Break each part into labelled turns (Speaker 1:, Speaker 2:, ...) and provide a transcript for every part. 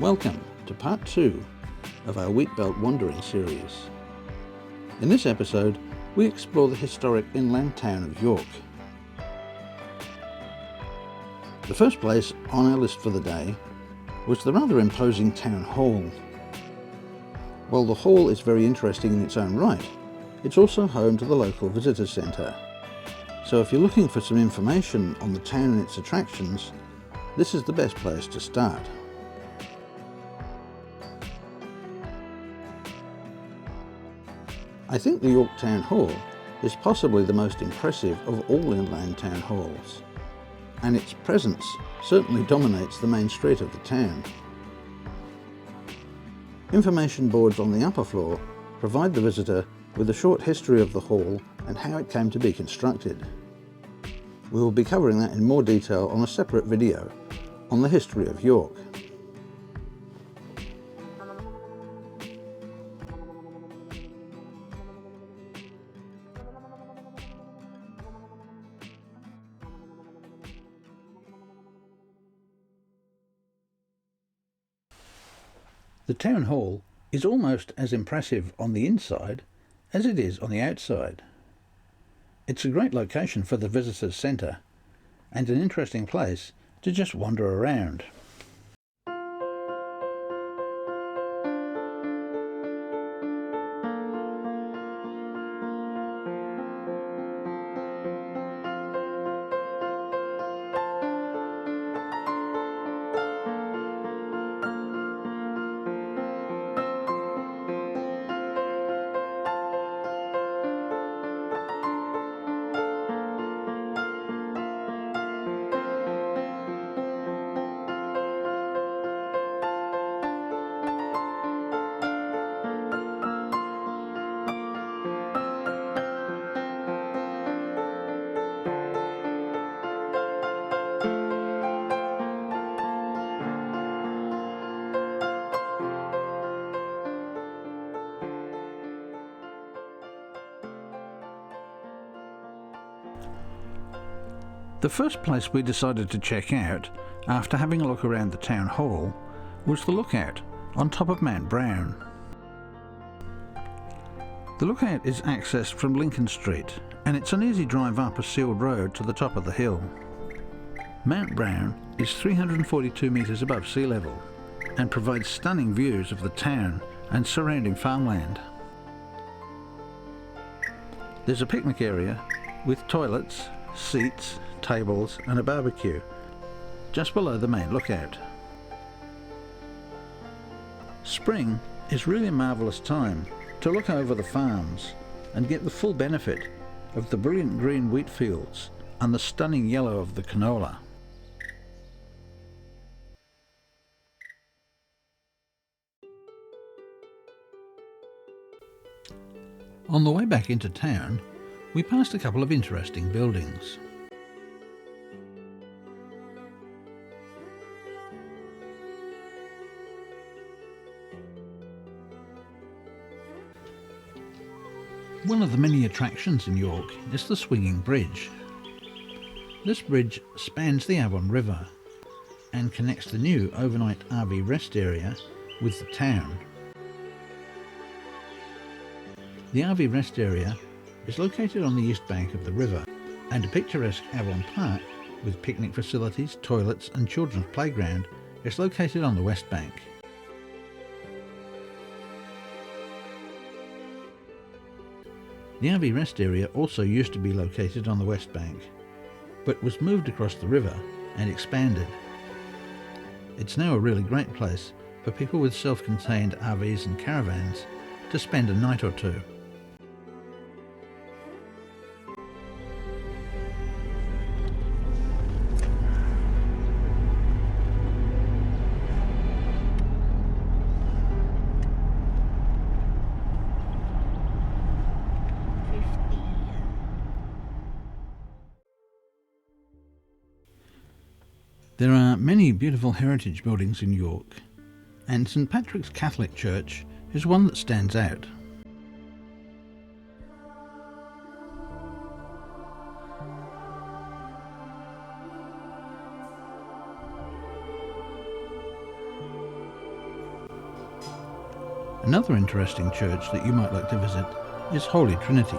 Speaker 1: Welcome to part 2 of our Wheatbelt Wandering series. In this episode, we explore the historic inland town of York. The first place on our list for the day was the rather imposing town hall. While the hall is very interesting in its own right, it's also home to the local visitor centre. So if you're looking for some information on the town and its attractions, this is the best place to start. I think the York Town Hall is possibly the most impressive of all inland town halls, and its presence certainly dominates the main street of the town. Information boards on the upper floor provide the visitor with a short history of the hall and how it came to be constructed. We will be covering that in more detail on a separate video on the history of York. The town hall is almost as impressive on the inside as it is on the outside. It's a great location for the visitors' centre and an interesting place to just wander around. The first place we decided to check out, after having a look around the town hall, was the lookout on top of Mount Brown. The lookout is accessed from Lincoln Street, and it's an easy drive up a sealed road to the top of the hill. Mount Brown is 342 metres above sea level and provides stunning views of the town and surrounding farmland. There's a picnic area with toilets, seats, tables and a barbecue just below the main lookout. Spring is really a marvellous time to look over the farms and get the full benefit of the brilliant green wheat fields and the stunning yellow of the canola. On the way back into town, we passed a couple of interesting buildings. One of the many attractions in York is the swinging bridge. This bridge spans the Avon River and connects the new overnight RV rest area with the town. The RV rest area is located on the east bank of the river, and a picturesque Avon Park with picnic facilities, toilets and children's playground is located on the west bank. The RV rest area also used to be located on the west bank, but was moved across the river and expanded. It's now a really great place for people with self-contained RVs and caravans to spend a night or two. There are many beautiful heritage buildings in York, and St Patrick's Catholic Church is one that stands out. Another interesting church that you might like to visit is Holy Trinity.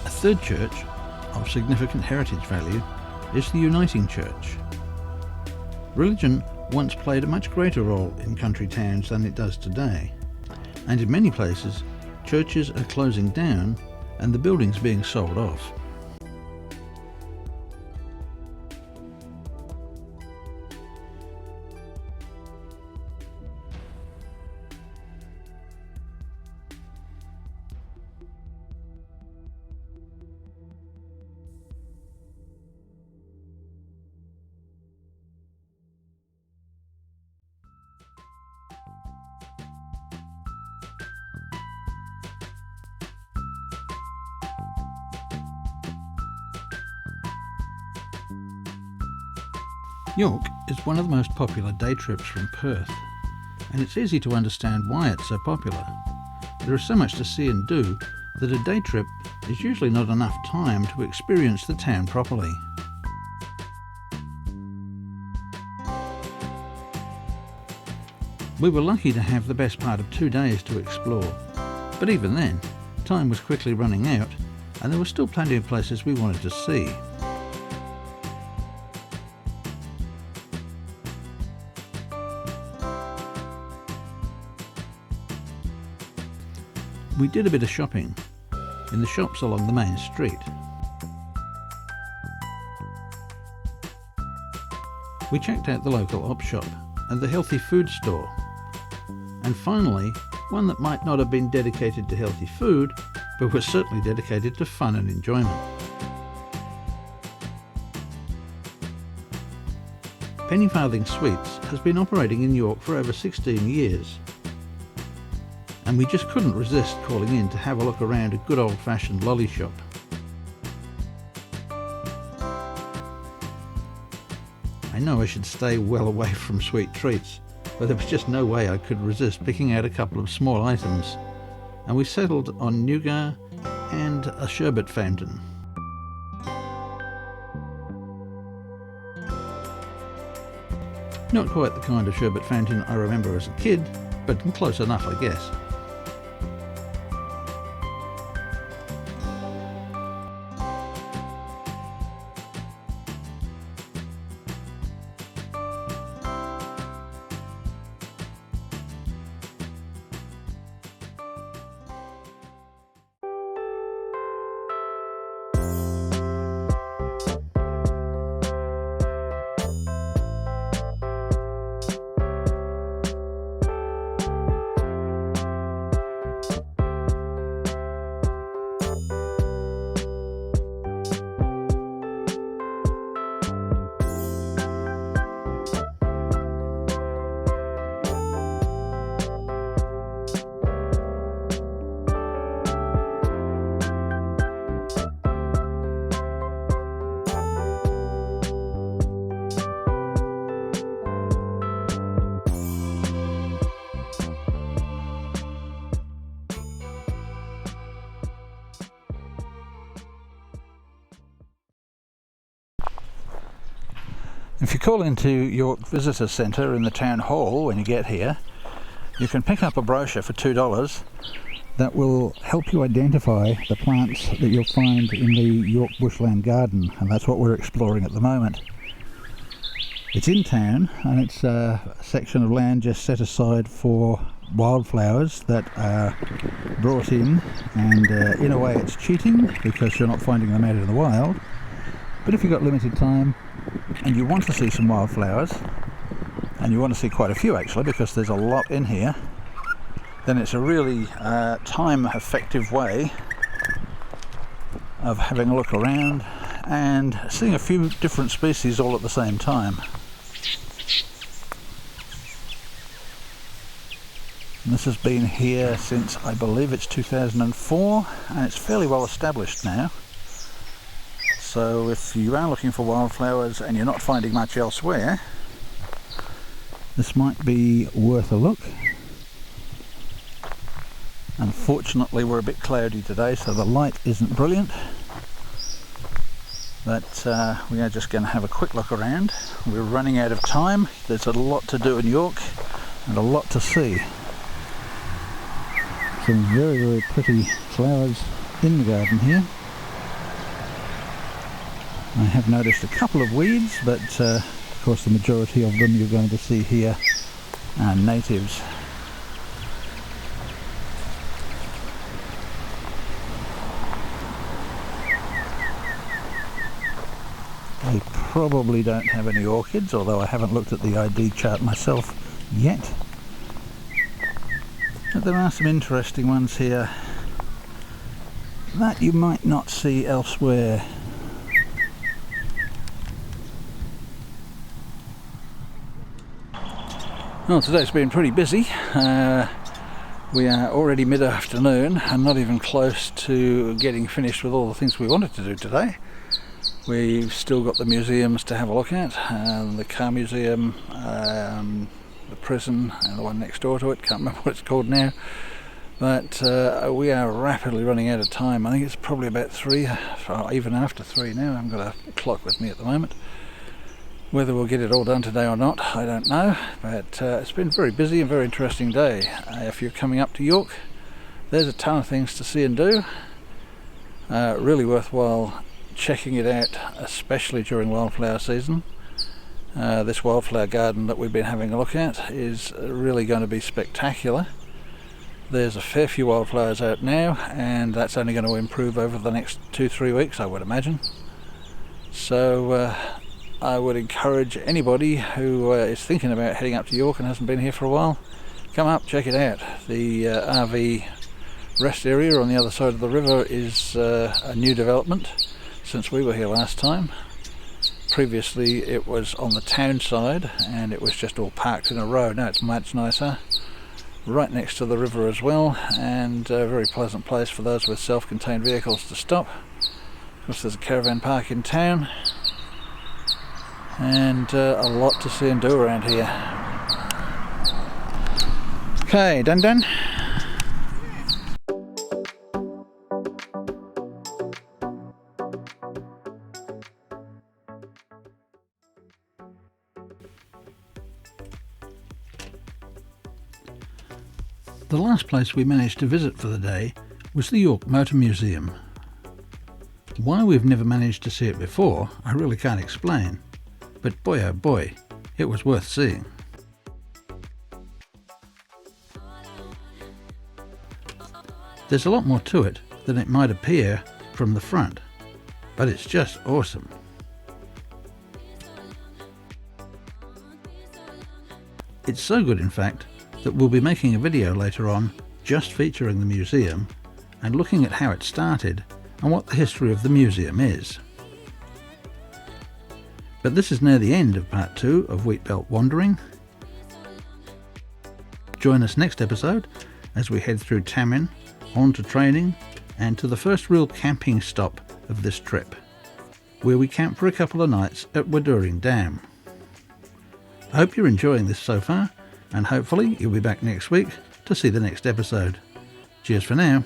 Speaker 1: A third church of significant heritage value is the Uniting Church. Religion once played a much greater role in country towns than it does today, and in many places churches are closing down and the buildings being sold off. York is one of the most popular day trips from Perth, and it's easy to understand why it's so popular. There is so much to see and do that a day trip is usually not enough time to experience the town properly. We were lucky to have the best part of 2 days to explore, but even then, time was quickly running out and there were still plenty of places we wanted to see. We did a bit of shopping in the shops along the main street. We checked out the local op shop and the healthy food store, and finally one that might not have been dedicated to healthy food but was certainly dedicated to fun and enjoyment. Penny Farthing Sweets has been operating in York for over 16 years. And we just couldn't resist calling in to have a look around a good old-fashioned lolly shop. I know I should stay well away from sweet treats, but there was just no way I could resist picking out a couple of small items, and we settled on nougat and a sherbet fountain. Not quite the kind of sherbet fountain I remember as a kid, but close enough, I guess. If you call into York Visitor Centre in the town hall when you get here, you can pick up a brochure for $2 that will help you identify the plants that you'll find in the York Bushland Garden, and that's what we're exploring at the moment. It's in town, and it's a section of land just set aside for wildflowers that are brought in, and in a way it's cheating because you're not finding them out in the wild. But if you've got limited time and you want to see some wildflowers, and you want to see quite a few actually because there's a lot in here, then it's a really time effective way of having a look around and seeing a few different species all at the same time. And this has been here since, I believe it's 2004, and it's fairly well established now. So if you are looking for wildflowers and you're not finding much elsewhere, this might be worth a look. Unfortunately we're a bit cloudy today, so the light isn't brilliant, but we are just going to have a quick look around. We're running out of time. There's a lot to do in York and a lot to see. Some very, very pretty flowers in the garden here. I have noticed a couple of weeds, but of course the majority of them you're going to see here are natives. They probably don't have any orchids, although I haven't looked at the ID chart myself yet. But there are some interesting ones here that you might not see elsewhere. Well, today's been pretty busy. We are already mid-afternoon and not even close to getting finished with all the things we wanted to do today. We've still got the museums to have a look at, the car museum, the prison, and the one next door to it, can't remember what it's called now. But we are rapidly running out of time. I think it's probably about 3, or even after 3 now. I haven't got a clock with me at the moment. Whether we'll get it all done today or not, I don't know, but it's been a very busy and very interesting day. If you're coming up to York, there's a ton of things to see and do. Really worthwhile checking it out, especially during wildflower season. This wildflower garden that we've been having a look at is really going to be spectacular. There's a fair few wildflowers out now, and that's only going to improve over the next 2-3 weeks, I would imagine. So I would encourage anybody who is thinking about heading up to York and hasn't been here for a while, come up, check it out. The RV rest area on the other side of the river is a new development since we were here last time. Previously it was on the town side and it was just all parked in a row. Now it's much nicer, right next to the river as well, and a very pleasant place for those with self-contained vehicles to stop. Of course there's a caravan park in town, and a lot to see and do around here. Okay, done. The last place we managed to visit for the day was the York Motor Museum. Why we've never managed to see it before, I really can't explain. But boy oh boy, it was worth seeing. There's a lot more to it than it might appear from the front, but it's just awesome. It's so good, in fact, that we'll be making a video later on just featuring the museum and looking at how it started and what the history of the museum is. But this is now the end of part 2 of Wheatbelt Wandering. Join us next episode as we head through Tamin, on to training, and to the first real camping stop of this trip, where we camp for a couple of nights at Wandering Dam. I hope you're enjoying this so far, and hopefully you'll be back next week to see the next episode. Cheers for now.